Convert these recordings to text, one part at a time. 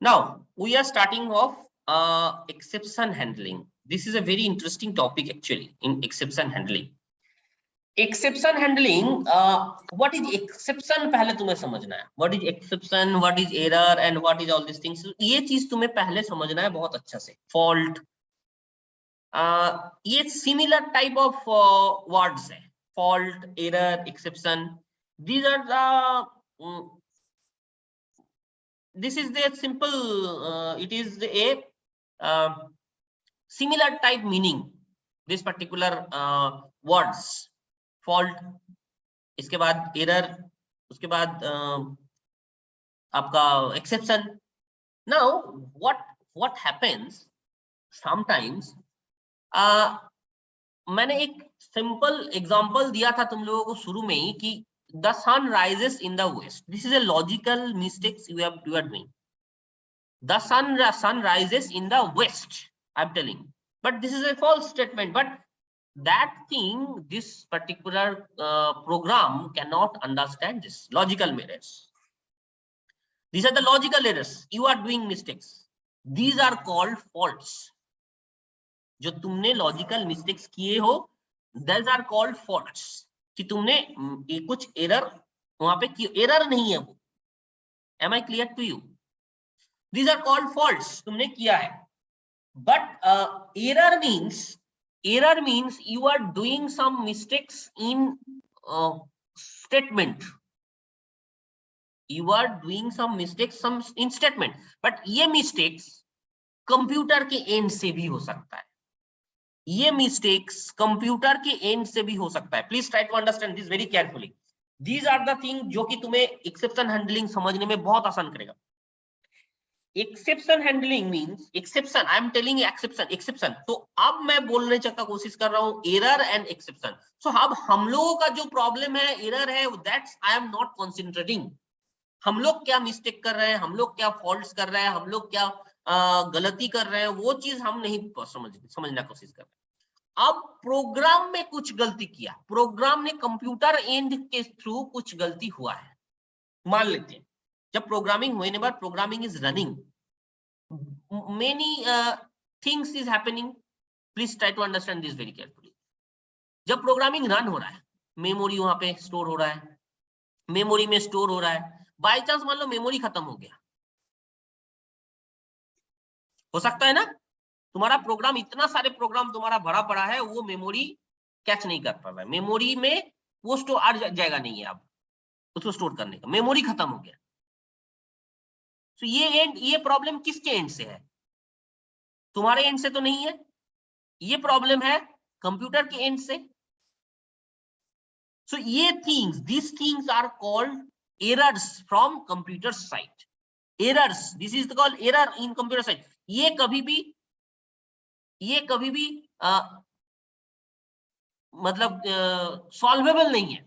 Now we are starting off exception handling. This is a very interesting topic actually in exception handling. Exception handling, what is exception पहले तुम्हें समझना है. What is exception, what is error and what is all these things. ये चीज तुम्हें पहले समझना है बहुत अच्छा से. Fault, ये similar type of words है. Fault, error, exception. These are the this is the simple. It is a similar type meaning. This particular words. Fault, इसके बाद एरर, उसके बाद आपका exception. Now what happens sometimes, मैंने एक simple example दिया था तुम लोगों को शुरू में ही कि the sun rises in the west. This is a logical mistakes you are doing. The sun rises in the west, I am telling, but this is a false statement. But that thing, this particular program cannot understand this logical errors. These are the logical errors. You are doing mistakes. These are called faults. जो तुमने logical mistakes किए हो, those are called faults. कि तुमने कुछ error वहां पे की, error नहीं है वो. Am I clear to you? These are called faults. तुमने किया है. But error means you are doing some mistakes in statement. You are doing some mistakes in statement. But ये mistakes कंप्यूटर के एंड से भी हो सकता है. ये mistakes कंप्यूटर के एंड से भी हो सकता है. Please try to understand this very carefully. These are the things जो कि तुम्हें exception handling समझने में बहुत आसान करेगा. Exception handling means exception. I am telling exception. तो अब मैं बोलने का कोशिश कर रहा हूं एरर एंड एक्सेप्शन. सो अब हम लोगों का जो प्रॉब्लम है एरर है, that's I am not concentrating. हम लोग क्या मिस्टेक कर रहे हैं, हम लोग क्या फॉल्ट्स कर रहे हैं, हम लोग क्या गलती कर रहे हैं, वो चीज हम नहीं समझना कोशिश कर रहे हैं. अब प्रोग्राम में कुछ गलती किया, प्रोग्राम ने कंप्यूटर एंड के थ्रू कुछ गलती हुआ है. मान लेते हैं जब प्रोग्रामिंग होने के बाद programming is running, many things is happening. Please try to understand this very carefully. जब प्रोग्रामिंग रन हो रहा है, मेमोरी वहां पे स्टोर हो रहा है, मेमोरी में स्टोर हो रहा है. बाय चांस मान लो मेमोरी खत्म हो गया, हो सकता है ना. तुम्हारा प्रोग्राम, इतना सारे प्रोग्राम तुम्हारा भरा पड़ा है, वो मेमोरी कैच नहीं कर पा रहा है. मेमोरी में वो स्टोर आ जाएगा नहीं है अब उसको स्टोर करने का, मेमोरी खत्म हो गया. तो ये प्रॉब्लम किसके एंड से है? तुम्हारे एंड से तो नहीं है. ये प्रॉब्लम है कंप्यूटर के एंड से. सो ये things, these things are called errors from computer side. Errors, this is called error in computer side. ये कभी भी मतलब सॉल्वेबल नहीं है.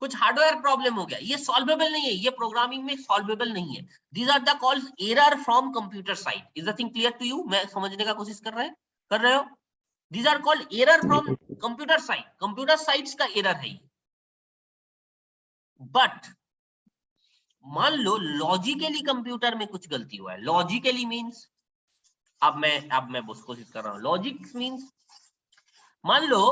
कुछ हार्डवेयर प्रॉब्लम हो गया, ये सॉल्वेबल नहीं है, ये प्रोग्रामिंग में सॉल्वेबल नहीं है. These are the called error from computer side. Is the thing clear to you? मैं समझने का कोशिश कर रहे हो. These are called error from computer side. Computer sides का error है. But मान लो लॉजिकली कंप्यूटर में कुछ गलती हुआ है. लॉजिकली मींस अब मैं कोशिश कर रहा हूं. लॉजिक मींस मान लो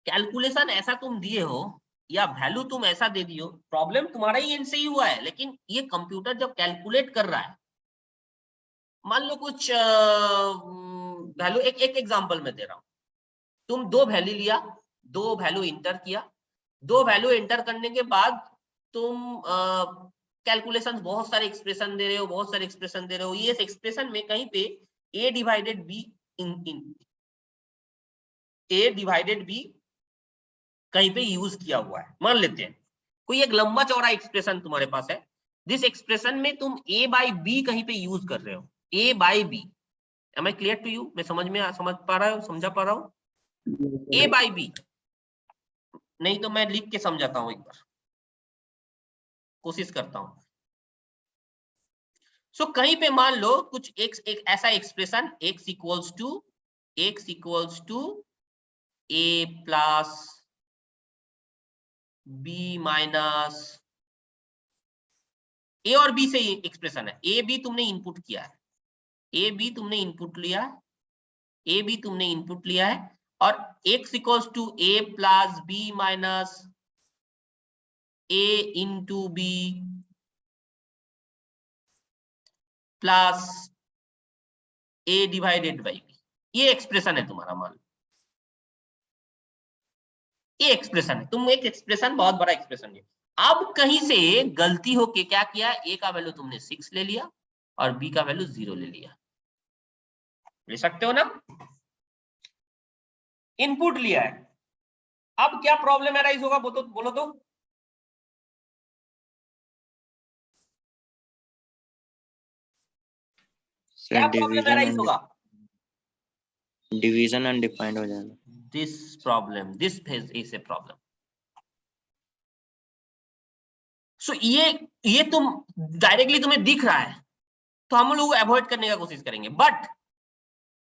कैलकुलेशन ऐसा तुम दिए हो या वैल्यू तुम ऐसा दे दियो, प्रॉब्लम तुम्हारा ही एंड से ही हुआ है, लेकिन ये कंप्यूटर जब कैलकुलेट कर रहा है, मान लो कुछ वैल्यू, एक एग्जांपल मैं दे रहा हूं. तुम दो वैल्यू लिया, दो वैल्यू इंटर किया, दो वैल्यू एंटर करने के बाद तुम कैलकुलेशन बहुत सारे एक्सप्रेशन दे रहे हो, ये एक्सप्रेशन में कहीं पे a डिवाइडेड b कहीं पे यूज किया हुआ है. मान लेते हैं कोई एक लंबा चौड़ा एक्सप्रेशन तुम्हारे पास है. दिस एक्सप्रेशन में तुम a बाई बी कहीं पे यूज कर रहे हो, a by B. Am I clear to you? मैं समझा पा रहा हूँ. a बाई बी, नहीं तो मैं लिख के समझाता हूं, एक बार कोशिश करता हूं. सो कहीं पे मान लो कुछ एक ऐसा expression x equals to a plus b minus A और बी से एक्सप्रेशन है, ए बी तुमने इनपुट किया है, ए बी तुमने इनपुट लिया है, ए बी तुमने इनपुट लिया है, और x equals to A plus B minus A into B plus A divided by B, ये एक्सप्रेशन है तुम्हारा। मान लो ये एक्सप्रेशन है, तुम एक एक्सप्रेशन, बहुत बड़ा एक्सप्रेशन है। अब कहीं से गलती होके क्या किया, ए का वैल्यू तुमने 6 ले लिया और बी का वैल्यू 0 ले लिया, ले सकते हो ना, इनपुट लिया है। अब क्या प्रॉब्लम अराइज होगा बोलो तो क्या प्रॉब्लम अराइज होगा? डिवीजन अनडिफाइंड हो जाएगा। This phase is a problem. So ये तुम डायरेक्टली तुम्हें दिख रहा है तो हम लोग अवॉइड करने का कोशिश करेंगे, बट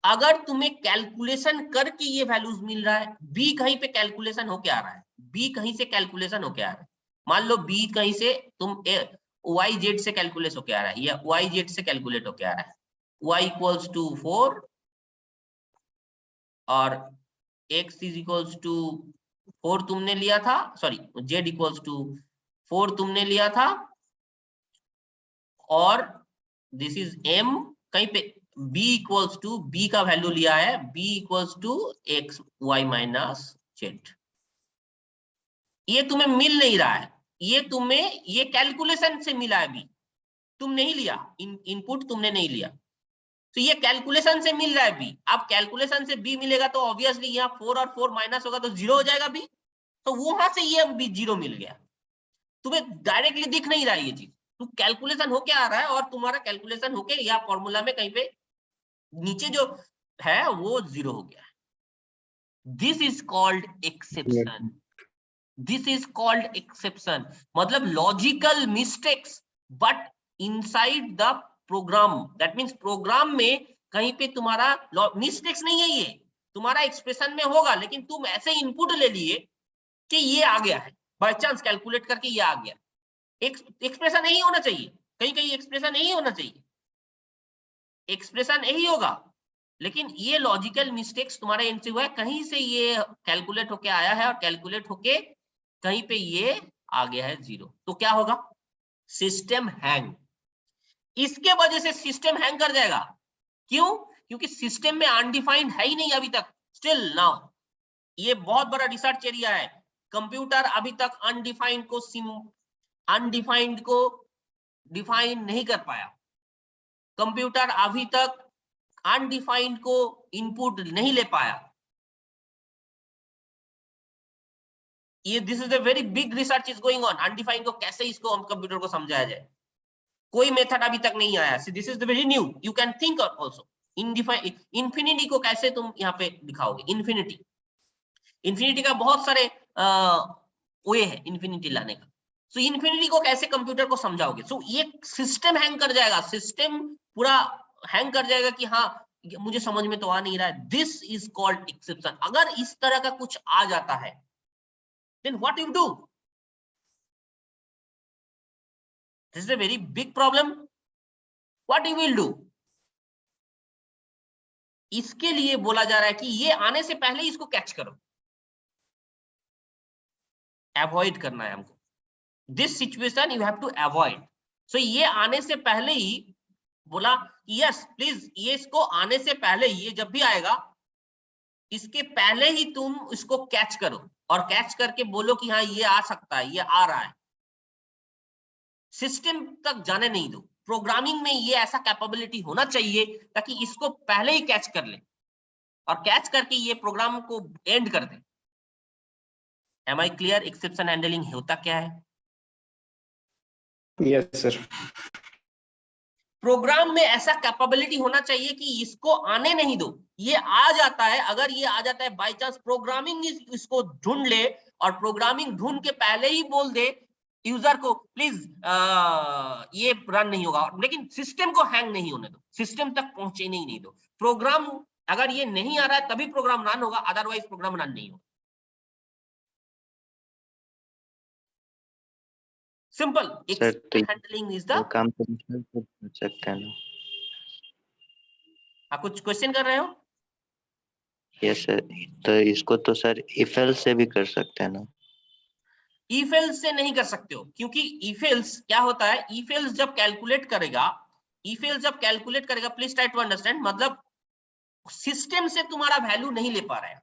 अगर तुम्हें कैलकुलेशन करके ये वैल्यूज मिल रहा है, बी कहीं पे कैलकुलेशन होके आ रहा है, बी कहीं से कैलकुलेशन होके आ रहा है, मान लो बी कहीं से तुम वाई जेड से कैलकुलेट होके आ रहा है, या वाई जेड से कैलकुलेट होके आ रहा है, y इक्वल्स टू 4 और x इज इक्वल्स टू 4 तुमने लिया था, सॉरी z इक्वल्स टू 4 तुमने लिया था, और दिस इज m, कहीं पे b इक्वल्स टू, b का वैल्यू लिया है, b equals to x y minus z। ये तुम्हें मिल नहीं रहा है, ये तुम्हें ये कैलकुलेशन से मिला है, b तुम नहीं लिया, इनपुट तुमने नहीं लिया, तो ये कैलकुलेशन से मिल रहा है बी। अब कैलकुलेशन से बी मिलेगा तो ऑब्वियसली यहाँ 4 और 4 माइनस होगा तो 0 हो जाएगा बी, तो वहां से ये बी 0 मिल गया। तुम्हें डायरेक्टली दिख नहीं रहा है ये चीज, तो कैलकुलेशन होके आ रहा है और तुम्हारा कैलकुलेशन होके या फॉर्मूला में कहीं पे नीचे जो है वो 0 हो गया है। This is called exception, this is called exception, मतलब logical mistakes but inside the program. That means program में कहीं पे तुम्हारा मिस्टेक्स नहीं है, ये तुम्हारा एक्सप्रेशन में होगा, लेकिन तुम ऐसे इनपुट ले लिए कि ये आ गया है, बाय चांस कैलकुलेट करके ये आ गया। एक्सप्रेशन नहीं होना चाहिए, कहीं कहीं एक्सप्रेशन नहीं होना चाहिए, एक्सप्रेशन यही होगा, लेकिन ये लॉजिकल मिस्टेक्स तुम्हारे एंड से हुआ है, कहीं से ये कैलकुलेट होके आया है और कैलकुलेट होके कहीं पे ये आ गया है 0, तो क्या होगा, सिस्टम हैंग। इसके वजह से सिस्टम हैंग कर जाएगा। क्यों? क्योंकि सिस्टम में अनडिफाइंड है ही नहीं अभी तक, स्टिल नाउ। ये बहुत बड़ा रिसर्च एरिया है, कंप्यूटर अभी तक अनडिफाइंड को डिफाइन नहीं कर पाया, कंप्यूटर अभी तक अनडिफाइंड को इनपुट नहीं ले पाया। ये this is a very big research is going on, undefined को कैसे इसको हम कंप्यूटर को समझाया जाए, कोई मेथड अभी तक नहीं आया। This is the very new, you can think also. Infinity को कैसे तुम यहाँ पे दिखाओगे, इन्फिनिटी का बहुत सारे वे है इन्फिनिटी लाने का, सो इन्फिनिटी को कैसे कंप्यूटर को समझाओगे? सो ये सिस्टम हैंग कर जाएगा, सिस्टम पूरा हैंग कर जाएगा कि हाँ मुझे समझ में तो आ नहीं रहा है। This is called exception. अगर इस तरह का कुछ आ जाता है then what you do, this is a very big problem, what you will do. इसके लिए बोला जा रहा है कि ये आने से पहले इसको कैच करो, अवॉइड करना है हमको, this situation you have to avoid. So ये आने से पहले ही बोला यस प्लीज, ये इसको आने से पहले, ये जब भी आएगा इसके पहले ही तुम इसको कैच करो और कैच करके बोलो कि हाँ ये आ सकता है, ये आ रहा है, सिस्टम तक जाने नहीं दो। प्रोग्रामिंग में ये ऐसा कैपेबिलिटी होना चाहिए ताकि इसको पहले ही कैच कर ले और कैच करके ये प्रोग्राम को एंड कर दे। Am I clear? Exception handling होता क्या है? Yes sir. प्रोग्राम में ऐसा कैपेबिलिटी होना चाहिए कि इसको आने नहीं दो, ये आ जाता है। अगर ये आ जाता है बाय चांस, प्रोग्रामिंग इसको ढूंढ ले और प्रोग्रामिंग ढूंढ के पहले ही बोल दे यूजर को प्लीज ये रन नहीं होगा, लेकिन सिस्टम को हैंग नहीं होने दो, सिस्टम तक पहुंचे नहीं दो। प्रोग्राम अगर ये नहीं आ रहा है तभी प्रोग्राम रन होगा, अदरवाइज प्रोग्राम रन नहीं होगा। Simple exception handling is the काम तो कर सकते हैं ना। आप कुछ क्वेश्चन कर रहे हो? यस सर, तो इसको तो सर इफ एल्स से भी कर सकते हैं ना? इफ एल्स से नहीं कर सकते हो, क्योंकि इफ एल्स क्या होता है, इफ एल्स जब कैलकुलेट करेगा, इफ एल्स जब कैलकुलेट करेगा, प्लीज ट्राई टू अंडरस्टैंड, मतलब सिस्टम से तुम्हारा वैल्यू नहीं ले पा रहा है।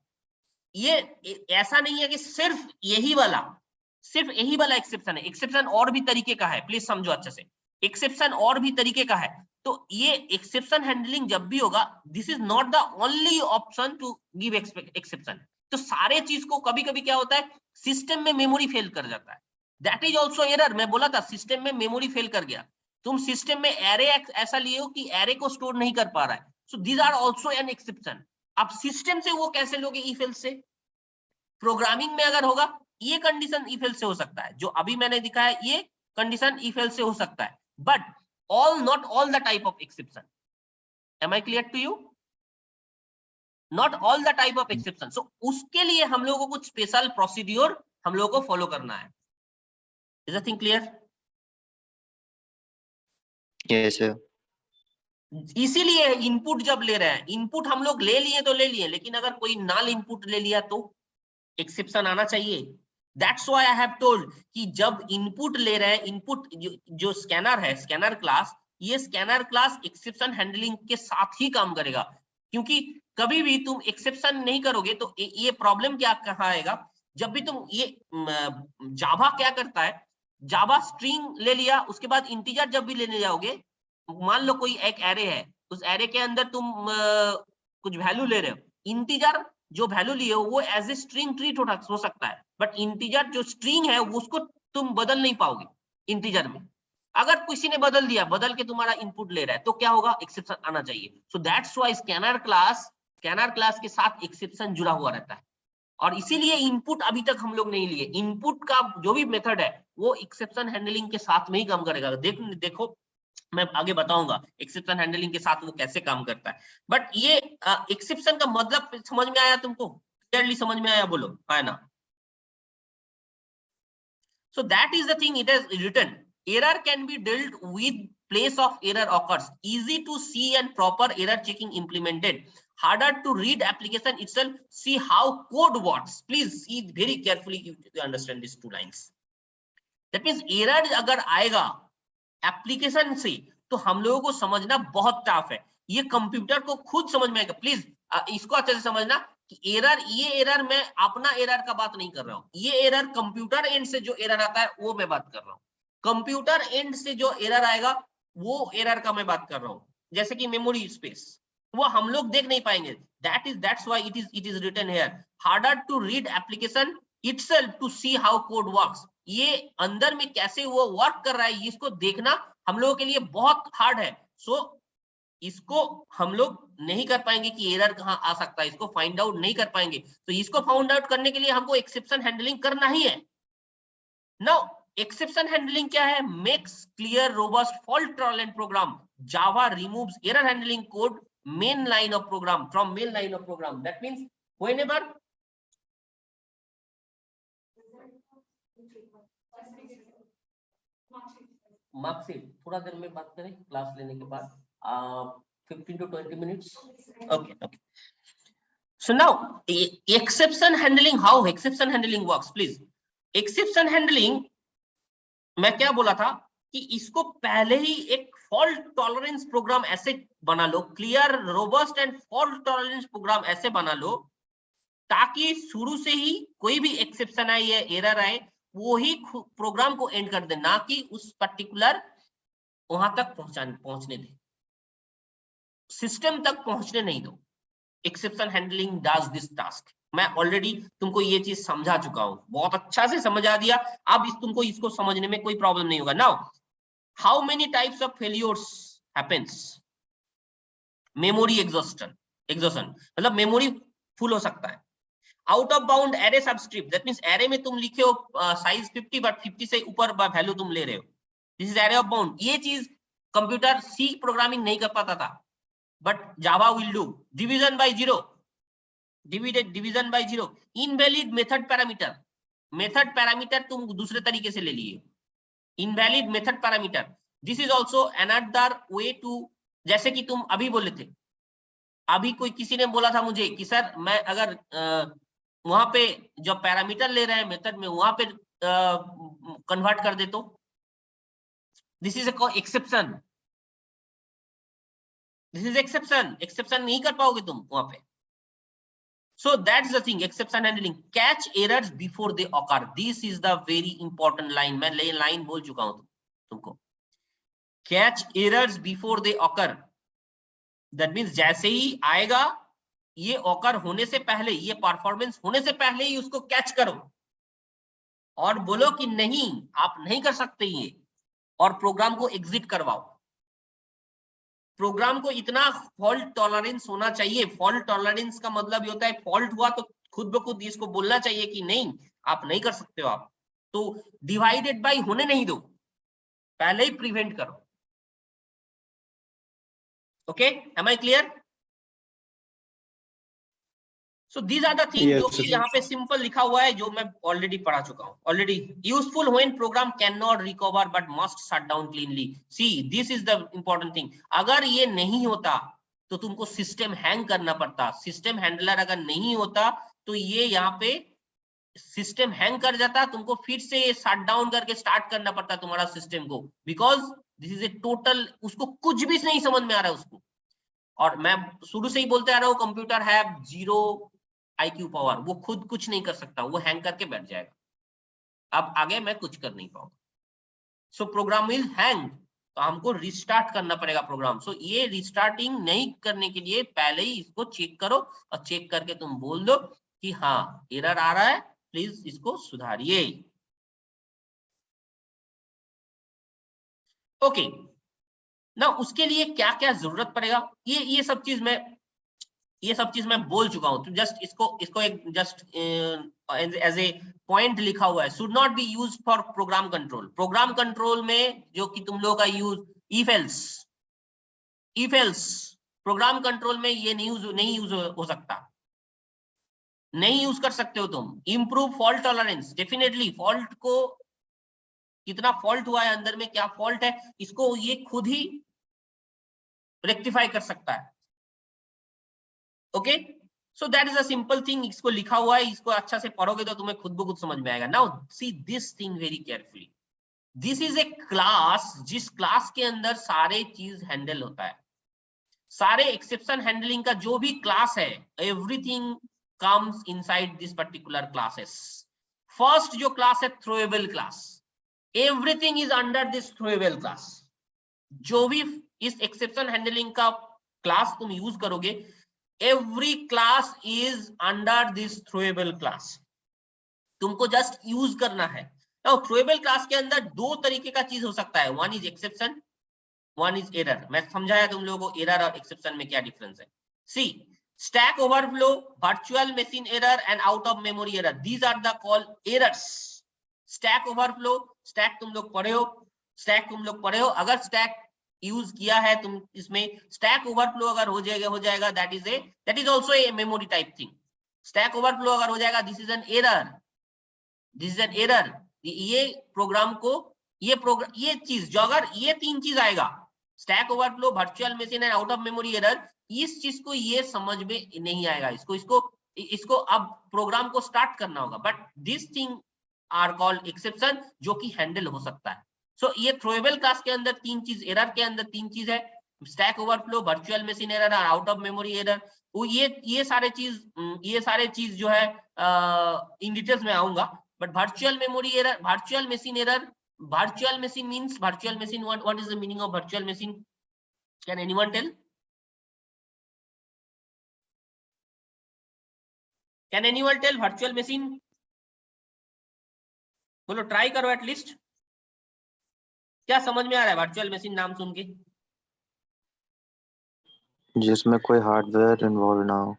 ये ऐसा नहीं है कि सिर्फ यही वाला एक्सेप्शन है, एक्सेप्शन और भी तरीके का है, प्लीज समझो अच्छे से, एक्सेप्शन और भी तरीके का है। तो ये एक्सेप्शन हैंडलिंग जब भी होगा, this is not the only option to give exception. तो सारे चीज को कभी कभी क्या होता है, सिस्टम में मेमोरी फेल कर जाता है, दैट इज ऑल्सो एरर। मैं बोला था सिस्टम में मेमोरी फेल कर गया, तुम सिस्टम में एरे ऐसा लिए हो कि एरे को स्टोर नहीं कर पा रहा है, so these are also an exception. अब सिस्टम से वो कैसे लोगे इफ एल्स से? प्रोग्रामिंग में अगर होगा ये कंडीशन इफ एल्स से हो सकता है, जो अभी मैंने दिखाया ये कंडीशन इफ एल्स से हो सकता है, but all not all the type of exception. Am I clear to you? Not all the type of exception. So उसके लिए हम लोगों को कुछ स्पेशल प्रोसीड्योर हम लोगों को फॉलो करना है। Is the thing clear? Yes sir. इसीलिए इनपुट जब ले रहे हैं, इनपुट हम लोग ले लिए तो ले लिए, लेकिन अगर कोई नल इनपुट ले लिया तो एक्सेप्शन आना चाहिए। That's why I have told कि जब इनपुट ले रहे हैं, इनपुट जो स्कैनर है, स्कैनर क्लास, ये स्कैनर क्लास एक्सेप्शन हैंडलिंग के साथ ही काम करेगा, क्योंकि कभी भी तुम एक्सेप्शन नहीं करोगे तो ये प्रॉब्लम क्या कहाँ आएगा, जब भी तुम ये जावा क्या करता है, जावा स्ट्रिंग ले लिया, उसके बाद इंटीजर जब भी लेने जाओगे, मान लो कोई एक एरे है, उस एरे के अंदर तुम कुछ वैल्यू ले रहे हो, इंटीजर जो वैल्यू लिए हो वो एज ए स्ट्रिंग ट्रीट हो सकता है, बट इंटीजर जो स्ट्रिंग है उसको तुम बदल नहीं पाओगे इंटीजर में। अगर किसी ने बदल दिया, बदल के तुम्हारा इनपुट ले रहा है, तो क्या होगा, एक्सेप्शन आना चाहिए। So that's why scanner class के साथ एक्सेप्शन जुड़ा हुआ रहता है, और इसीलिए इनपुट अभी तक हम लोग नहीं लिए। इनपुट का जो भी मेथड है वो एक्सेप्शन हैंडलिंग के साथ में ही काम करेगा। देखो मैं आगे बताऊंगा एक्सेप्शन हैंडलिंग के साथ वो कैसे काम करता है, बट ये एक्सेप्शन का मतलब समझ में आया तुमको? क्लियरली समझ में आया? बोलो है ना? So that is the thing it has written. Error can be dealt with place of error occurs. Easy to see and proper error checking implemented. Harder to read application itself. See how code works. Please see very carefully to understand these two lines. That means error अगर आएगा application से तो हम लोगों को समझना बहुत tough है, ये कंप्यूटर को खुद समझ में आएगा। प्लीज इसको अच्छे से समझना कि एरर, ये एरर मैं अपना एरर का बात नहीं कर रहा हूं, ये एरर कंप्यूटर एंड से जो एरर आता है वो मैं बात कर रहा हूं। कंप्यूटर एंड से जो एरर आएगा वो एरर का मैं बात कर रहा हूं, जैसे कि मेमोरी स्पेस, वो हम लोग देख नहीं पाएंगे। That's why it is written here, harder to read application itself to see how code works. ये अंदर में कैसे वो वर्क कर रहा है इसको देखना हम लोगों के लिए बहुत हार्ड है। सो इसको हम लोग नहीं कर पाएंगे कि एरर कहां आ सकता है, इसको फाइंड आउट नहीं कर पाएंगे। तो इसको फाइंड आउट करने के लिए हमको एक्सेप्शन हैंडलिंग करना ही है। नाउ एक्सेप्शन हैंडलिंग क्या है? Makes clear robust fault tolerant program. Java removes error handling code main line of program from main line of program. That means whenever marksheet, थोड़ा देर में बात करें क्लास लेने के बाद, 15 to 20 minutes. Okay. So now exception handling, how exception handling works, please. Exception handling मैं क्या बोला था कि इसको पहले ही एक फॉल्ट टॉलरेंस प्रोग्राम ऐसे बना लो, clear robust and fault tolerance program ऐसे बना लो ताकि शुरू से ही कोई भी एक्सेप्शन आए या एरर आए वो ही प्रोग्राम को एंड कर दे, ना कि उस पर्टिकुलर वहां तक पहुंचने दे, सिस्टम तक पहुंचने नहीं दो। Exception handling does this task. मैं ऑलरेडी तुमको ये चीज समझा चुका हूं, बहुत अच्छा से समझा दिया। अब तुमको इसको समझने में कोई प्रॉब्लम नहीं होगा। Now how many types of failures happens? Memory exhaustion मतलब मेमोरी फुल हो सकता है। Out of bound array subscript, that means array में तुम लिखे हो साइज 50 बट 50 से ऊपर वैल्यू तुम ले रहे हो, this is array of bound. ये चीज कंप्यूटर सी प्रोग्रामिंग नहीं कर पाता था, but Java will do. Division by zero, division by zero. Invalid method parameter तुम दूसरे तरीके से ले लिए, invalid method parameter, this is also another way to, जैसे कि तुम अभी बोले थे, अभी कोई किसी ने बोला था मुझे कि सर मैं अगर वहां पे जो पैरामीटर ले रहे हैं मेथड में वहां पे कन्वर्ट कर दे तो this is exception, this is exception नहीं कर पाओगे तुम वहां पे. So that's the thing, exception handling, catch errors before they occur. This is the very important line. मैं लाइन बोल चुका हूं तुमको. Catch errors before they occur. That means जैसे ही आएगा, ये ऑकर होने से पहले, ये परफॉर्मेंस होने से पहले ही उसको कैच करो और बोलो कि नहीं, आप नहीं कर सकते ये, और प्रोग्राम को एग्जिट करवाओ. प्रोग्राम को इतना फॉल्ट टॉलरेंस होना चाहिए. फॉल्ट टॉलरेंस का मतलब ये होता है फॉल्ट हुआ तो खुद ब खुद इसको बोलना चाहिए कि नहीं, आप नहीं कर सकते हो आप. तो डिवाइडेड बाय होने नहीं दो, पहले ही प्रिवेंट करो. Okay, am I clear? So these are the thing जो कि यहाँ पे सिंपल लिखा हुआ है, जो मैं ऑलरेडी पढ़ा चुका हूँ already. Useful when program can not recover but must shut down cleanly. See this is the important thing. अगर ये नहीं होता तो तुमको सिस्टम हैंग करना पड़ता. सिस्टम हैंडलर अगर नहीं होता तो ये यहाँ पे सिस्टम हैंग कर जाता, तुमको फिर से शट डाउन करके स्टार्ट करना पड़ता तुम्हारा सिस्टम को, because this is A total, उसको कुछ भी नहीं समझ में आ रहा है उसको. और मैं शुरू से ही बोलते आ रहा हूँ, कंप्यूटर है 0 IQ पावर, वो खुद कुछ नहीं कर सकता, वो हैंग करके बैठ जाएगा. अब आगे मैं कुछ कर नहीं पाऊंगा. सो प्रोग्राम विल हैंग, तो हमको रिस्टार्ट करना पड़ेगा प्रोग्राम. सो ये रिस्टार्टिंग नहीं करने के लिए पहले ही इसको चेक करो, और चेक करके तुम बोल दो कि हाँ एरर आ रहा है, प्लीज इसको सुधारिए. ओके ना, उसके लिए क्या क्या जरूरत पड़ेगा, ये सब चीज मैं बोल चुका हूं. तो जस्ट इसको एक जस्ट एज ए पॉइंट लिखा हुआ है. Should not be use for program control. Program control में जो कि तुम लोगों का use if else program control में ये नहीं यूज हो सकता, नहीं यूज कर सकते हो तुम. Improve fault tolerance, definitely fault को, कितना फॉल्ट हुआ है अंदर में, क्या फॉल्ट है, इसको ये खुद ही रेक्टिफाई कर सकता है. Okay, so that is a simple thing. इसको लिखा हुआ है, इसको अच्छा से पढ़ोगे तो तुम्हें खुद ब खुद समझ में आएगा. Now see this thing very carefully. This is a class, जिस क्लास के अंदर सारे चीज हैंडल होता है, सारे एक्सेप्शन हैंडलिंग का जो भी क्लास है, everything comes inside this particular classes. First जो क्लास है throwable class, everything is under this throwable class. जो भी इस एक्सेप्शन हैंडलिंग का क्लास तुम यूज करोगे, every class is under this throwable class. तुमको जस्ट यूज करना है. Now throwable class के अंदर दो तरीके का चीज हो सकता है, one is exception, one is error. मैं समझाया तुम लोगों को error और exception में क्या डिफरेंस है. See, stack overflow, virtual machine error and out of memory error, these are the called errors. Stack overflow, stack तुम लोग पढ़े हो. अगर stack यूज किया है तुम, इसमें स्टैक ओवरफ्लो अगर हो जाएगा that is also a memory type thing. Stack overflow अगर हो जाएगा, दिस इज एन एरर. ये प्रोग्राम को, ये चीज जो, अगर ये तीन चीज आएगा, stack overflow, virtual machine and out of memory error, इस चीज को ये समझ में नहीं आएगा. इसको अब प्रोग्राम को स्टार्ट करना होगा. But this thing are called exception, जो कि हैंडल हो सकता है. सो ये थ्रोएबल क्लास के अंदर तीन चीज, एरर के अंदर तीन चीज है, stack overflow, virtual machine error और आउट ऑफ मेमोरी एरर. ये सारे चीज जो है इन डिटेल्स में आऊंगा. But virtual memory error, virtual machine error, virtual machine means, virtual machine, what is the meaning of virtual machine? Can anyone tell? Can anyone tell virtual machine? बोलो, try करो एटलीस्ट. क्या समझ में आ रहा है वर्चुअल मशीन नाम सुन के? जिसमें कोई हार्डवेयर इन्वॉल्व ना हो.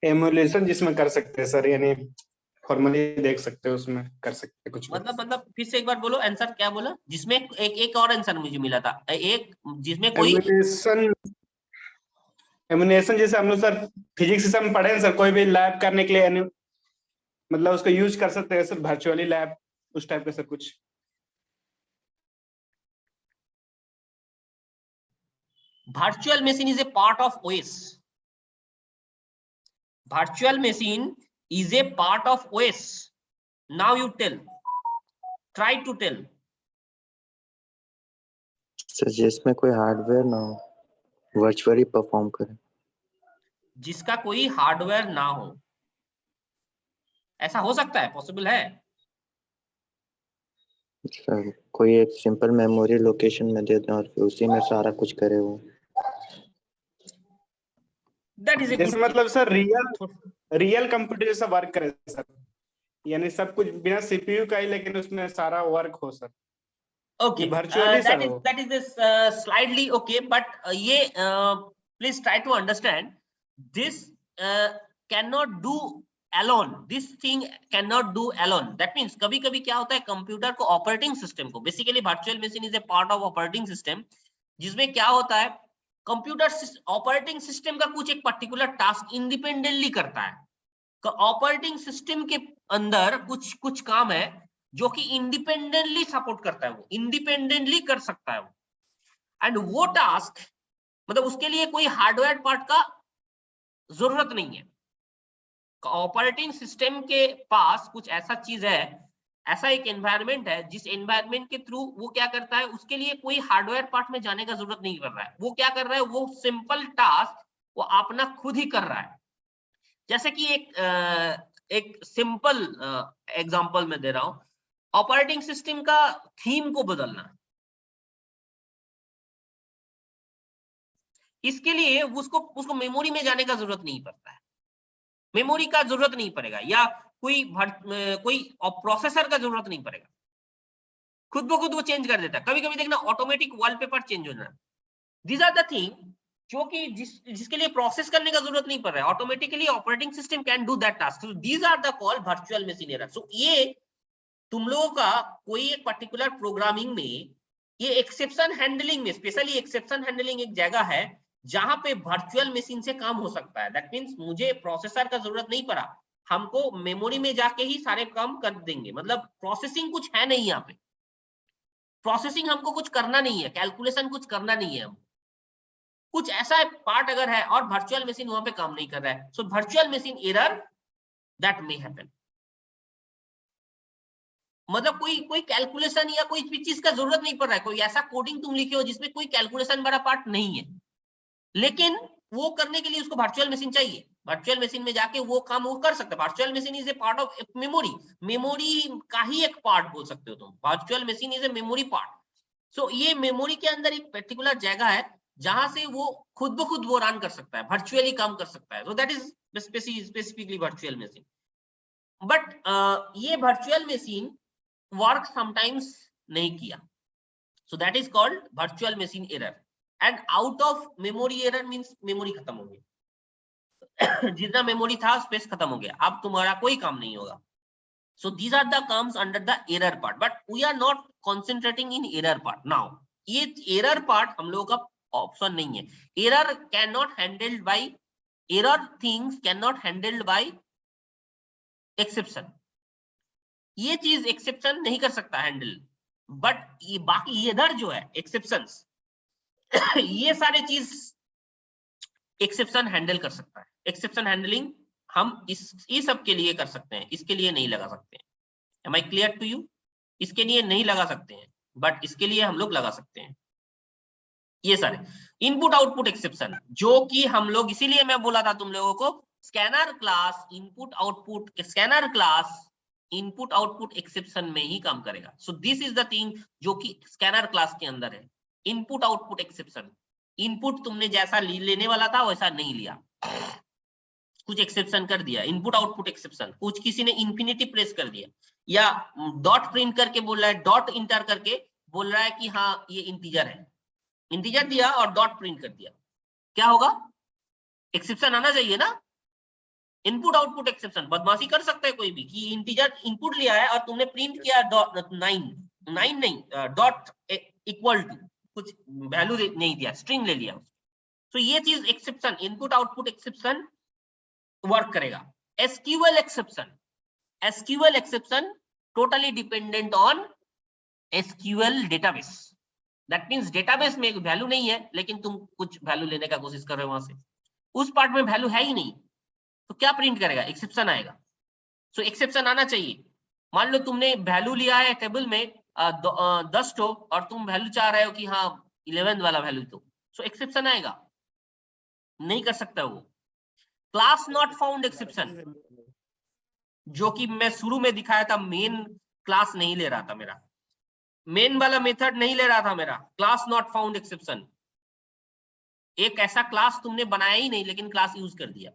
एमुलेशन जिसमें कर सकते हैं सर, यानी फॉर्मली देख सकते हैं, उसमें कर सकते हैं कुछ. मतलब फिर से एक बार बोलो, आंसर क्या बोला? जिसमें एक और आंसर मुझे मिला था, एक जिसमें कोई एमुलेशन जैसे हम लोग सर फिजिक्स से हम पढ़े हैं सर, कोई भी लैब करने के लिए मतलब उसको यूज कर सकते हैं सर, वर्चुअली लैब, उस टाइप का सर कुछ. virtual machine is a part of OS. Virtual machine is a part of OS. Now you tell, try to tell. Sir जिसमें कोई हार्डवेयर ना हो, वर्चुअली परफॉर्म करे। जिसका कोई हार्डवेयर ना हो, ऐसा हो सकता है, पॉसिबल है। सर कोई एक सिंपल मेमोरी लोकेशन में दे दें और फिर उसी में सारा कुछ करे वो। That is a जैसे good मतलब सर रियल कंप्यूटर जैसा वर्क करे सर, यानी सब कुछ बिना सीपीयू का ही, लेकिन उसमें सारा वर्क हो sir. Okay, virtually sir that is this slightly okay, but ये please try to understand this cannot do alone. This thing cannot do alone. That means कभी कभी क्या होता है, कंप्यूटर को, ऑपरेटिंग सिस्टम को, basically virtual machine is a part of operating system, जिसमें क्या होता है, कंप्यूटर ऑपरेटिंग सिस्टम का कुछ एक पर्टिकुलर टास्क इंडिपेंडेंटली करता है। ऑपरेटिंग सिस्टम के अंदर कुछ कुछ काम है जो कि इंडिपेंडेंटली सपोर्ट करता है, वो इंडिपेंडेंटली कर सकता है वो, एंड वो टास्क मतलब उसके लिए कोई हार्डवेयर पार्ट का जरूरत नहीं है। ऑपरेटिंग सिस्टम के पास कुछ ऐसा चीज है, ऐसा एक एनवायरनमेंट है, जिस एनवायरनमेंट के थ्रू वो क्या करता है, उसके लिए कोई हार्डवेयर पार्ट में जाने का जरूरत नहीं कर रहा है। वो क्या कर रहा है, वो सिंपल टास्क वो अपना खुद ही कर रहा है। जैसे कि एक सिंपल एग्जांपल मैं दे रहा हूं, ऑपरेटिंग सिस्टम का थीम को बदलना, इसके लिए उसको मेमोरी में जाने का जरूरत नहीं पड़ता है, मेमोरी का जरूरत नहीं पड़ेगा, या कोई प्रोसेसर का जरूरत नहीं पड़ेगा, खुद ब खुद वो चेंज कर देता है। कभी कभी देखना ऑटोमेटिक वॉलपेपर चेंज हो जाना, दीज आर द थिंग जो कि जिसके लिए प्रोसेस करने का जरूरत नहीं पड़ रहा है, automatically operating system can do that task. So these are the call virtual machine error. So ये तुम लोगों का कोई एक पर्टिकुलर प्रोग्रामिंग में, ये एक्सेप्शन हैंडलिंग में, स्पेशली एक्सेप्शन हैंडलिंग एक जगह है जहां पे वर्चुअल मशीन से काम हो सकता है। दैट मींस मुझे प्रोसेसर का जरूरत नहीं पड़ा, हमको मेमोरी में जाके ही सारे काम कर देंगे, मतलब प्रोसेसिंग कुछ है नहीं, यहाँ पे प्रोसेसिंग हमको कुछ करना नहीं है, कैलकुलेशन कुछ करना नहीं है, कुछ ऐसा पार्ट अगर है और वर्चुअल मशीन वहां पे काम नहीं कर रहा है, so virtual machine error that may happen. मतलब कोई कैलकुलेशन या कोई भी चीज का जरूरत नहीं पड़ रहा है, कोई ऐसा कोडिंग तुम लिखे हो जिसमें कोई कैलकुलेशन वाला पार्ट नहीं है, लेकिन वो करने के लिए उसको वर्चुअल मशीन चाहिए। वर्चुअल मशीन में जाके वो काम वो कर सकता है। Virtual machine is a part of memory, memory का ही एक पार्ट बोल सकते हो तुम। Virtual machine is a memory part. So ये मेमोरी के अंदर एक पर्टिकुलर जगह है जहां से वो खुद ब खुद वो रन कर सकता है, वर्चुअली काम कर सकता है। So that is specifically virtual machine. But ये वर्चुअल मशीन वर्क समटाइम्स नहीं किया, so that is called virtual machine error. And out of memory error means memory खत्म हो गई जितना मेमोरी था स्पेस खत्म हो गया, अब तुम्हारा कोई काम नहीं होगा। So these are the comes under the error part, but we are not concentrating in error part now. ये एरर पार्ट हम लोगों का ऑप्शन नहीं है। Error can not handled by, error things can not handled by exception. ये चीज exception नहीं कर सकता हैंडल, बट ये बाकी इधर जो है एक्सेप्शंस ये सारे चीज एक्सेप्शन हैंडल कर सकता है। एक्सेप्शन हैंडलिंग हम इस सब के लिए कर सकते हैं, इसके लिए नहीं लगा सकते हैं। Am I clear to you? इसके लिए नहीं लगा सकते हैं, बट इसके लिए हम लोग लगा सकते हैं। ये सारे इनपुट आउटपुट एक्सेप्शन जो कि हम लोग, इसीलिए मैं बोला था तुम लोगों को scanner class input output, scanner class input output exception में ही काम करेगा। So this is the thing जो कि स्कैनर क्लास के अंदर है, इनपुट आउटपुट एक्सेप्शन। इनपुट तुमने जैसा लेने वाला था वैसा नहीं लिया, कुछ एक्सेप्शन कर दिया, इनपुट आउटपुट एक्सेप्शन। कुछ किसी ने इंफिनिटी प्रेस कर दिया या डॉट प्रिंट करके बोल रहा है, डॉट इंटर करके बोल रहा है कि हाँ ये इंटीजर है, इंटीजर दिया और डॉट प्रिंट कर दिया, क्या होगा? एक्सेप्शन आना चाहिए ना। इनपुट आउटपुट एक्सेप्शन बदमाशी कर सकता है कोई भी कि इंटीजर इनपुट लिया है और तुमने प्रिंट किया डॉट 9 नहीं डॉट इक्वल टू कुछ वैल्यू नहीं दिया, स्ट्रिंग ले लिया। तो ये चीज exception, input output exception work करेगा। SQL exception, SQL exception totally dependent on SQL database. That means database में वैल्यू नहीं है, लेकिन तुम कुछ वैल्यू लेने का कोशिश कर रहे हो वहां से, उस पार्ट में वैल्यू है ही नहीं, तो क्या प्रिंट करेगा? एक्सेप्शन आएगा। सो एक्सेप्शन आना चाहिए। मान लो तुमने वैल्यू लिया है टेबल में 10 तो, और तुम वैल्यू चाह रहे हो कि हाँ 11 वाला वैल्यू, तो सो एक्सेप्शन आएगा। नहीं कर सकता वो। क्लास नॉट फाउंड एक्सेप्शन, जो कि मैं शुरू में दिखाया था, मेन क्लास नहीं ले रहा था मेरा, मेन वाला मेथड नहीं ले रहा था मेरा, क्लास नॉट फाउंड एक्सेप्शन। एक ऐसा क्लास तुमने बनाया ही नहीं, लेकिन क्लास यूज कर दिया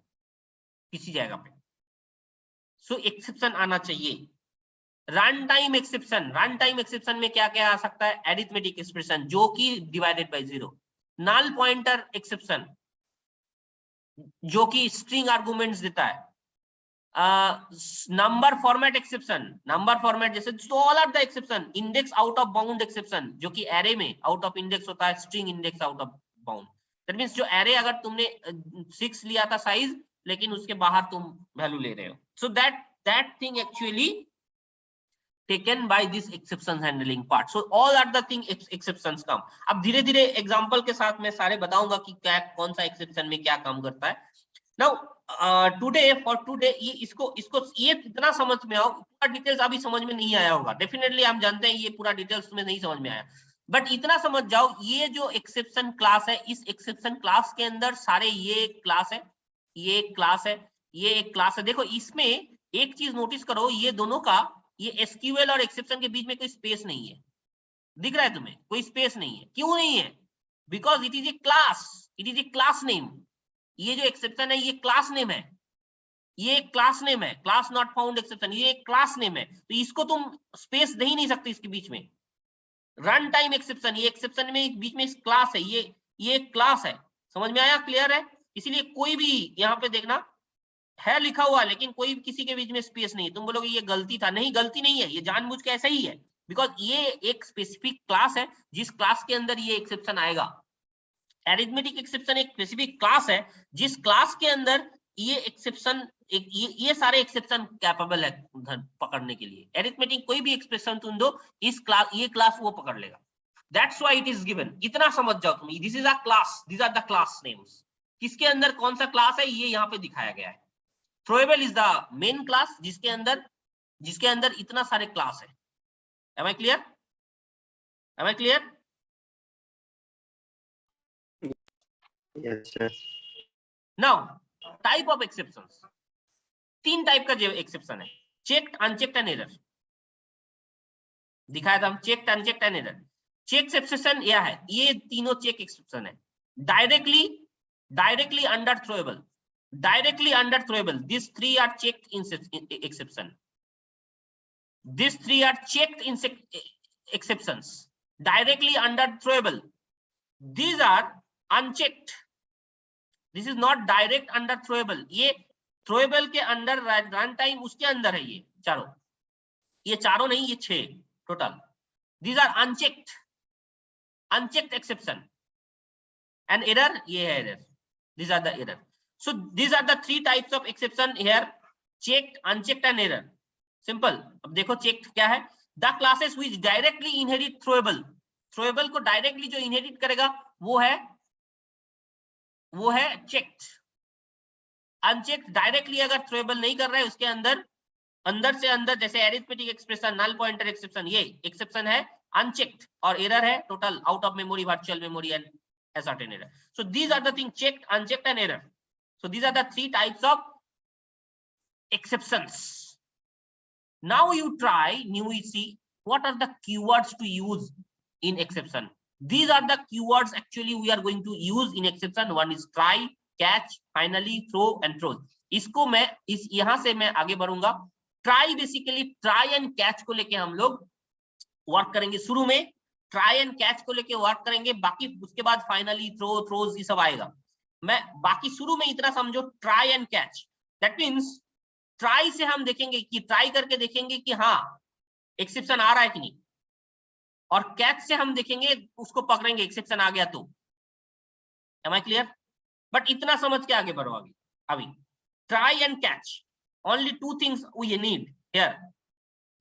किसी जगह पे। सो एक्सेप्शन आना चाहिए। Run time exception, run time exception में क्या क्या आ सकता है? एरिथमेटिक एक्सप्रेशन जो कि divided by 0, null pointer exception जो कि स्ट्रिंग आर्गुमेंट्स देता है, number format exception, number format जैसे, all are the exception. Index out of bound exception, जो कि एरे में आउट ऑफ इंडेक्स होता है, string index out of bound. That means जो एरे अगर तुमने 6 लिया था साइज, लेकिन उसके बाहर तुम वैल्यू ले रहे हो, so that thing actually taken by this exception handling part. So all are the thing exceptions come. अब धीरे धीरे एग्जांपल के साथ मैं सारे बताऊंगा कि क्या कौन सा एक्सेप्शन में क्या काम करता है। Now today for today ये इसको ये इतना समझ में आओ, पूरा डिटेल्स अभी समझ में नहीं आया होगा, डेफिनेटली हम जानते हैं ये पूरा डिटेल्स में नहीं समझ में आया, बट इतना समझ जाओ, ये जो एक्सेप्शन क्लास है, इस एक्सेप्शन क्लास के अंदर सारे ये क्लास है, ये क्लास है, ये एक क्लास है। देखो इसमें एक चीज नोटिस करो, ये दोनों का, ये एसक्यूएल और एक्सेप्शन के बीच में कोई स्पेस नहीं है। दिख रहा है तुम्हें? कोई स्पेस नहीं है। क्यों नहीं है? Because it is a class, it is a class name. ये जो एक्सेप्शन है ये क्लास नेम है, ये क्लास नेम है, क्लास नॉट फाउंड एक्सेप्शन, ये एक क्लास नेम है, तो इसको तुम स्पेस दे ही नहीं सकते इसके बीच में। रन टाइम एक्सेप्शन, ये एक्सेप्शन में बीच में क्लास है, ये क्लास है। समझ में आया? क्लियर है? इसीलिए कोई भी यहाँ पे देखना है लिखा हुआ, लेकिन कोई किसी के बीच में स्पेस नहीं। तुम बोलोगे ये गलती था, नहीं गलती नहीं है, ये जानबूझ के ऐसा ही है, बिकॉज ये एक स्पेसिफिक क्लास है, जिस क्लास के अंदर ये एक्सेप्शन आएगा। एरिथमेटिक एक्सेप्शन एक स्पेसिफिक क्लास है, जिस क्लास के अंदर ये एक्सेप्शन, ये सारे एक्सेप्शन कैपेबल है पकड़ने के लिए। एरिथमेटिक कोई भी एक्सप्रेशन तुम दो, इस क्लास, ये क्लास वो पकड़ लेगा। That's why it is given. इतना समझ जाओ तुम, this is a class, these are the class names. किसके अंदर कौन सा क्लास है ये यहाँ पे दिखाया गया है। Throwable is the main class, जिसके अंदर इतना सारे क्लास है। Am I clear? Am I clear? Yes, sir. Now, type of exceptions. 3 type का जो एक्सेप्शन है, चेक्ड, अनचेक्ड एंड एरर। दिखाया था हम, checked, unchecked and error. Check exception यह है, ये तीनों चेक एक्सेप्शन है। Directly under throwable, directly under throwable, these 3 are checked in exception. These 3 are checked in exceptions. Directly under throwable, these are unchecked. This is not direct under throwable. ये throwable के अंदर run time उसके अंदर है, ये चारों नहीं, ये 6 total. These are unchecked exception. And error, ये है error. These are the error. So these are the 3 types of exception here: checked, unchecked and error. Simple. अब देखो checked क्या है? The classes which directly inherit throwable. Throwable को directly जो inherit करेगा वो है checked. Unchecked directly अगर throwable नहीं कर रहा है, उसके अंदर से अंदर, जैसे arithmetic expression, null pointer exception, ये exception है unchecked, और error है total out of memory, virtual memory and ascertain error. So these are the things: checked, unchecked and error. So these are the 3 types of exceptions. Now you see what are the keywords to use in exception. These are the keywords actually we are going to use in exception. One is try, catch, finally, throw and throws. इसको मैं यहाँ से मैं आगे बढ़ूंगा। Try basically try and catch को लेके हम लोग वर्क करेंगे। शुरू में try and catch को लेके वर्क करेंगे, बाकी उसके बाद finally, throw, throws ये सब आएगा। मैं बाकी शुरू में इतना समझो, try and catch. That means try से हम देखेंगे कि ट्राई करके देखेंगे कि हाँ एक्सेप्शन आ रहा है कि नहीं, और कैच से हम देखेंगे, उसको पकड़ेंगे, एक्सेप्शन आ गया तो। M I clear? बट इतना समझ के आगे बढ़ो। अभी try and catch, only 2 things we need here.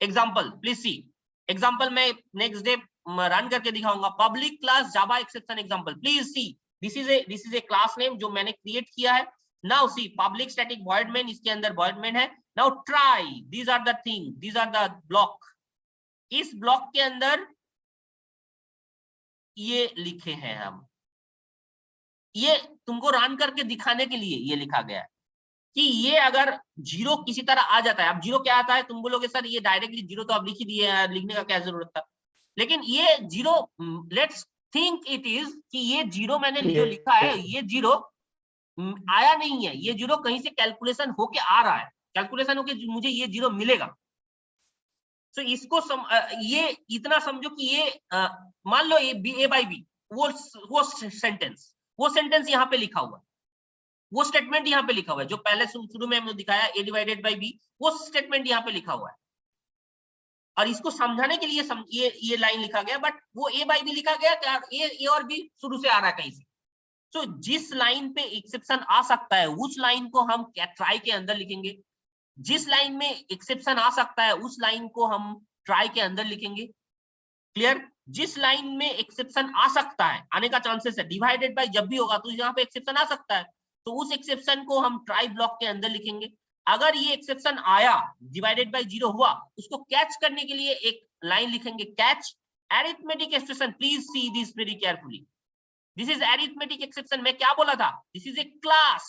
Example please see. Example मैं नेक्स्ट डे रन करके दिखाऊंगा। Public class Java exception example, please see this is a class name जो मैंने क्रिएट किया है। Now see public static void main, इसके अंदर void main है। Now try, these are the thing, these are the block. इस block के अंदर ये लिखे हैं हम, ये तुमको रन करके दिखाने के लिए ये लिखा गया है कि ये अगर जीरो किसी तरह आ जाता है, अब जीरो क्या आता है तुम बोलोगे सर ये डायरेक्टली जीरो तो अब लिख ही दिए हैं, लिखने का क्या जरूरत था। लेकिन ये zero, let's think it is कि ये जीरो मैंने जो लिखा है ये जीरो आया नहीं है, ये जीरो कहीं से कैलकुलेशन होके आ रहा है, कैलकुलेशन होके मुझे ये जीरो मिलेगा। तो इसको ये इतना समझो कि ये मान लो ए बाई बी, वो सेंटेंस यहाँ पे लिखा हुआ है, वो स्टेटमेंट यहाँ पे लिखा हुआ है जो पहले शुरू में हमने दिखाया ए डिवाइडेड बाई बी, वो स्टेटमेंट यहाँ पे लिखा हुआ है। और इसको समझाने के लिए ये लाइन लिखा गया, बट वो ए बाई बी लिखा गया क्या, ए और बी शुरू से आ रहा है कहीं से। तो जिस लाइन पे एक्सेप्शन आ सकता है उस लाइन को हम ट्राई के अंदर लिखेंगे, जिस लाइन में एक्सेप्शन आ सकता है उस लाइन को हम ट्राई के अंदर लिखेंगे। क्लियर? जिस लाइन में एक्सेप्शन आ सकता है, आने का चांसेस है, डिवाइडेड बाय जब भी होगा तो यहाँ पे एक्सेप्शन आ सकता है, तो उस एक्सेप्शन को हम ट्राई ब्लॉक के अंदर लिखेंगे। अगर ये एक्सेप्शन आया, डिवाइडेड बाय जीरो हुआ, उसको कैच करने के लिए एक लाइन लिखेंगे, catch arithmetic expression. Please see this very carefully, this is arithmetic exception. मैं क्या बोला था, this is a class,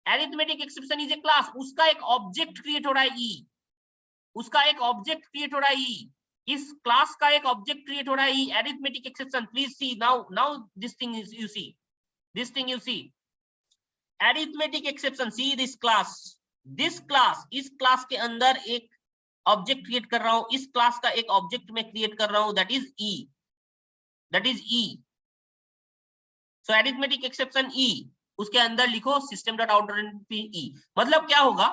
arithmetic exception is a class, उसका एक ऑब्जेक्ट क्रिएट हो रहा है ई, उसका एक ऑब्जेक्ट क्रिएट हो रहा है ई, इस क्लास का एक ऑब्जेक्ट क्रिएट हो रहा है e, arithmetic exception. Please see now this thing is you see, this thing you see, arithmetic exception, see this class, इस क्लास के अंदर एक ऑब्जेक्ट क्रिएट कर रहा हूं, इस क्लास का एक ऑब्जेक्ट मैं क्रिएट कर रहा हूं, that is e, so arithmetic exception e, उसके अंदर लिखो सिस्टम डॉट आउट ई। मतलब क्या होगा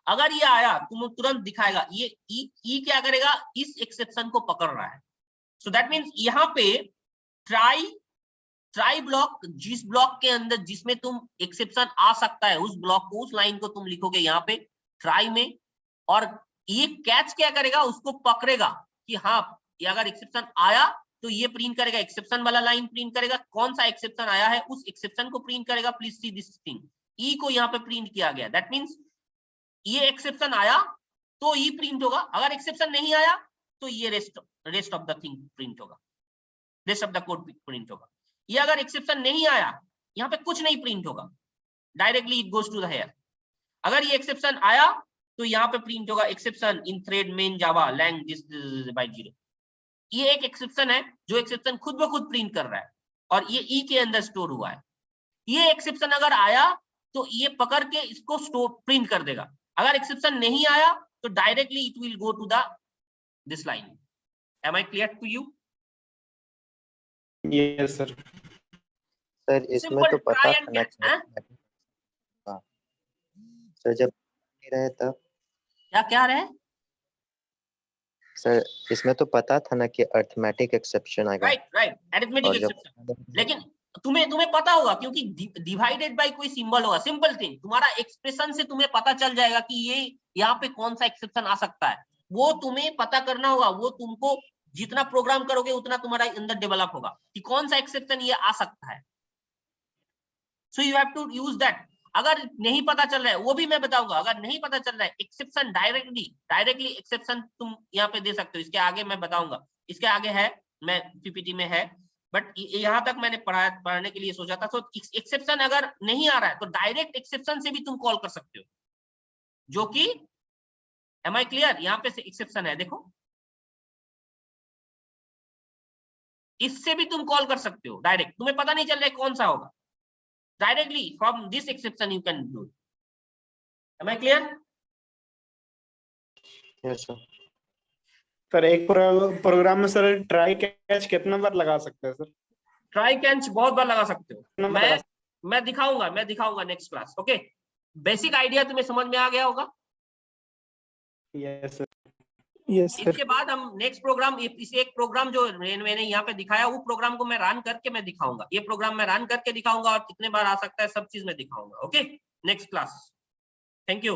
अगर ये आया तुम तुरंत दिखाएगा, ये ई क्या करेगा, इस एक्सेप्शन को पकड़ रहा है। सो दैट मींस यहाँ पे ट्राई ब्लॉक, जिस ब्लॉक के अंदर जिसमें तुम एक्सेप्शन आ सकता है उस ब्लॉक को, उस लाइन को तुम लिखोगे यहाँ पे ट्राई में, और ये कैच क्या करेगा, उसको पकड़ेगा कि हाँ ये अगर एक्सेप्शन आया तो ये प्रिंट करेगा, एक्सेप्शन वाला लाइन प्रिंट करेगा, कौन सा एक्सेप्शन आया है उस एक्सेप्शन को प्रिंट करेगा। प्लीज सी दिस थिंग, ई को यहाँ पे प्रिंट किया गया, दैट मींस ये एक्सेप्शन आया तो ई प्रिंट होगा, अगर एक्सेप्शन नहीं आया तो ये rest of the thing print होगा, rest of the code print होगा। ये अगर एक्सेप्शन नहीं आया, यहाँ पे कुछ नहीं प्रिंट होगा, directly it goes to the here. अगर ये एक्सेप्शन आया तो यहाँ पे प्रिंट होगा exception in thread main Java lang this by zero. ये एक एक्सेप्शन है जो एक्सेप्शन खुद ब खुद प्रिंट कर रहा है और ये ई के अंदर स्टोर हुआ है। ये एक्सेप्शन अगर आया तो ये पकड़ के इसको स्टोर प्रिंट कर देगा, अगर एक्सेप्शन नहीं आया तो directly it will go to the this line. Am I clear to you? Yes sir. Sir इसमें तो पता था ना, सर जब नहीं रहे तब क्या रहे सर, इसमें तो पता था ना कि अरिथमेटिक एक्सेप्शन आएगा, राइट अरिथमेटिक एक्सेप्शन, लेकिन तुम्हें पता होगा क्योंकि डिवाइडेड बाय कोई सिंबल होगा, सिंपल थिंग, तुम्हारा एक्सप्रेशन से तुम्हें पता चल जाएगा कि ये यहाँ पे कौन सा एक्सेप्शन आ सकता है, वो तुम्हें पता करना होगा, वो तुमको जितना प्रोग्राम करोगे उतना तुम्हारा अंदर डेवलप होगा कि कौन सा एक्सेप्शन ये आ सकता है। So you have to use that. अगर नहीं पता चल रहा है वो भी मैं बताऊंगा, अगर नहीं पता चल रहा है एक्सेप्शन डायरेक्टली एक्सेप्शन तुम यहाँ पे दे सकते हो, इसके आगे मैं बताऊंगा, इसके आगे है, मैं पीपीटी में है, बट यहाँ तक मैंने पढ़ाने के लिए सोचा था। तो एक्सेप्शन अगर नहीं आ रहा है तो डायरेक्ट एक्सेप्शन से भी तुम कॉल कर सकते हो, जो कि एम आई क्लियर, यहाँ पे से एक्सेप्शन है देखो, इससे भी तुम कॉल कर सकते हो डायरेक्ट, तुम्हें पता नहीं चल रहा है कौन सा होगा, directly from this exception you can do it. Am I clear? yes sir। Sir एक प्रोग्राम में सर ट्राई कैच कितना बार लगा सकते हैं सर? ट्राई कैच बहुत बार लगा सकते हो, मैं मैं दिखाऊंगा next class. Okay, basic idea तुम्हें समझ में आ गया होगा? Yes sir. इसके बाद हम नेक्स्ट प्रोग्राम, इस एक प्रोग्राम जो मैंने यहाँ पे दिखाया वो प्रोग्राम को मैं रन करके मैं दिखाऊंगा, ये प्रोग्राम मैं रन करके दिखाऊंगा और कितने बार आ सकता है सब चीज मैं दिखाऊंगा। Okay, next class. Thank you.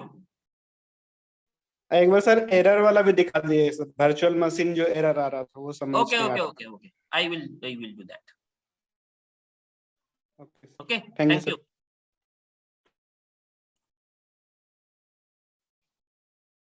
एक बार सर एरर वाला भी दिखा दिए सर, वर्चुअल मशीन जो एरर आ रहा था वो समझ Okay, नहीं आ okay, रहा। okay, okay. I will do that. Okay, Okay, thank you, thank sir. you.